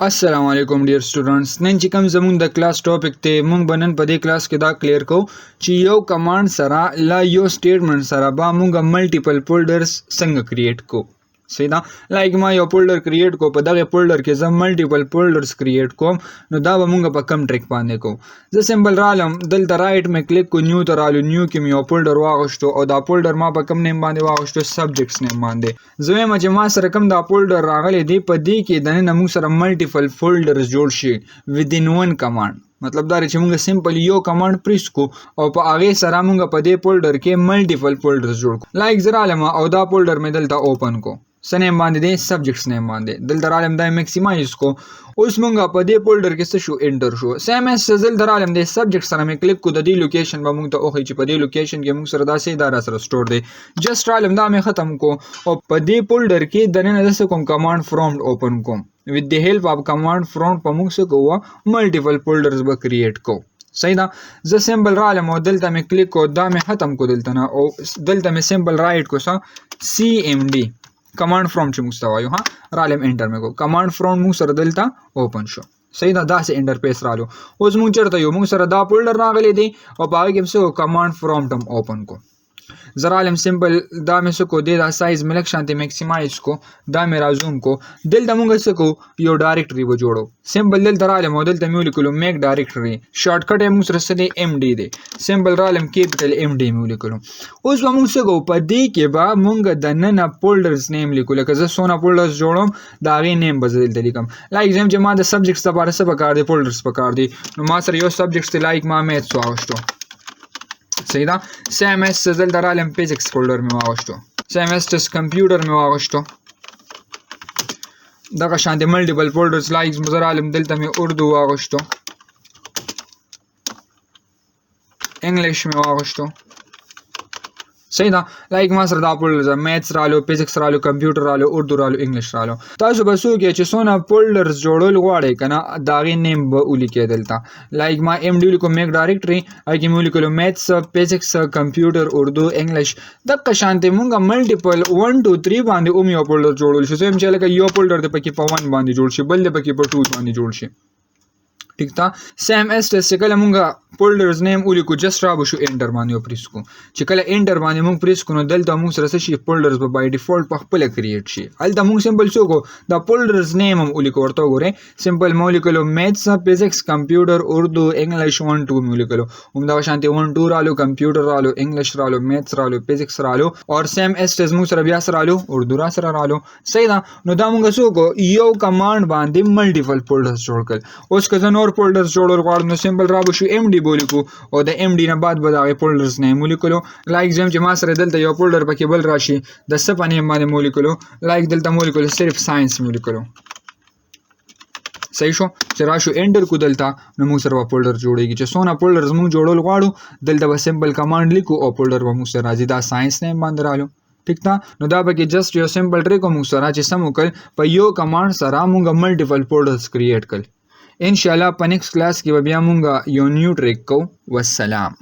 अस्सलाम वालेकुम dear students. None چې کوم زموږ د کلاس ټاپک ته مونږ بنن په دې کلاس کې دا کلیر کو چې یو کمانډ سره لا یو سټیټمنټ سره به مونږ ملټیپل فولډرز څنګه کریټ کو. صحیح ده. لایک ما یو فولډر کریټ کو، په دغه فولډر کې زه ملټیپل فولډرز کریټ کوم، نو دا به مونږ په کم ټریک باندې کو. زه سمبل رالم دلته رائټ مې کلیک کو، نیو ته رالو، نیو کې مې یو فولډر واغشتو او دا فولډر ما په کم نیم باندې واغشتو، سبجیکټس نیم باندې. زه وایم چې ما سره کم دا فولډر راغلی دی، په دې کې دنه موږ سره ملټیپل فولډرز جوړ شي ودین ون کمانډ. مطلب دا چې موږ سمپل یو کمانډ پریس کو او په هغه سره موږ په دې فولډر کې ملټیپل فولډرز جوړ کو. لایک زه رالم او دا فولډر مې دلته اوپن کو، سنیم باندې دی سبجیکټس نیم باندې دلته رالم دا میکسیمایز کو. اوس مونږ په دې فولډر کې څه شو، انټر شو. سیم اس زل درالم دی سبجیکټ سره مې کلیک کو، د دې لوکیشن به مونږ ته اوخی چې په دې لوکیشن کې مونږ سره دا سي دا سره سٹور دی. جسٹ رالم دا مې ختم کو او په دې فولډر کې دنه د کوم کمانډ پرومپټ اوپن کوم. with the help of command prompt په مونږ څه کوو، ملټیپل فولډرز به کریټ کو. صحیح ده. زه سمبل رالم او دلته مې کلیک کو، دا مې ختم کو دلته نه، او دلته مې سمبل رائټ کو سی ام ډي کمانډ پرومپټ چې موږ وایو، ها رالم انټر مې کو، کمانډ پرومپټ موږ سره دلته اوپن شو. صحیح ده. دا سه انټرفیس رالو. اوس موږ چرته یو، موږ سره دا فولډر راغلی دی او په هغه کې څه کمانډ پرومپټ هم اوپن کو. زرالم سمبل دا مې څه کو، دا سایز مې لک شانتي میکسیمایز کو، دا مې رازوم کو. دلته موږ څه کو، یو ډایرکټري و جوړو. سمبل دلته رالم او دلته مې ولیکلو میک ډایرکټري، شارټ کټ یې موږ سره څه دی، ام ډي دی. سمبل رالم کیپټل ام ډي مې ولیکلو. اوس به موږ څه کو، په دې کې به موږ د نن فولډرز نیم لیکو، لکه زه سونه فولډرز جوړوم دا غي نیم به دلته لیکم. لایک زم چې ما د سبجیکټس لپاره څه پکار دی، فولډرز پکار دی، نو ما سره یو سبجیکټس لایک ما میث واغشتو. صحیح ده. سیم اس زل درالم فزکس فولډر مې واغشتو، سیم اس کمپیوټر مې واغشتو. دغه شانتي ملټیپل فولډرز لایک مزرالم دلته مې اردو واغشتو، انګلیش مې واغشتو. صحیح ده. لایک ما سره دا فولډرز میث رالو، فزکس رالو، کمپیوټر رالو، اردو رالو، انګلیش رالو. تاسو به څوک چې څونه فولډرز جوړول غواړئ کنه دا غي نیم به ولیکئ دلته. لایک ما ام ډي لیکو، میک ډایرکټري، اګه مې ولیکلو میث، فزکس، کمپیوټر، اردو، انګلیش. دغه شانتي مونږه ملټیپل 1 2 3 باندې اوم یو فولډر جوړول شي. زم چې لکه یو فولډر د پکې په 1 باندې جوړ شي، بل د پکې په 2 باندې جوړ شي. ٹھیک تا. سیم اس څه کله مونږه فولډرز نیم ولیکو، جسٹ را بشو انټر باندې پریس کو. چې کله انټر باندې مونږ پریس کو نو دلته مونږ سره څه شي، فولډرز به بای ډیفالت په خپل کریټ شي. الته مونږ سمبل څه کو، دا فولډرز نیم هم ولیکو، ورته وګوره سمبل مو ولیکلو میث، فزکس، کمپیوټر، اردو، انګلیش 1 2 مو ولیکلو. هم دا شانتي 1 2 رالو، کمپیوټر رالو، انګلیش رالو، میث رالو، فزکس رالو، اور سیم اس مونږ سره بیا سره رالو، اردو را سره رالو. صحیح ده. نو دا مونږ څه کو، یو کمانډ باندې ملټیپل فولډرز جوړ کړل. اوس که زه نور فولډرز جوړول غواړم نو سمبل را بشو ام ډي بولیکو او د ام ډي نه بعد به دا فولډرز نیم ولیکلو. لایک زم چې ما سره دلته یو فولډر پکې بل راشي، د څه په نیم باندې ولیکلو، لایک دلته ولیکلو صرف ساينس ولیکلو. صحیح شو. چې راشو انټر کو دلته نو موږ سره فولډر جوړیږي. چې څونه فولډرز موږ جوړول غواړو دلته به سمبل کمانډ لیکو او فولډر به موږ سره راځي، دا ساينس نیم باندې رالو. ٹھیک تا. نو دا به کې جسٹ یو سمبل ټریک موږ سره چې سم وکړ، په یو کمانډ سره موږ ملټیپل فولډرز کریټ کړل. ان شاء الله په نیکسٹ کلاس کې به بیا مونږ یو نیو ټریک کو. والسلام.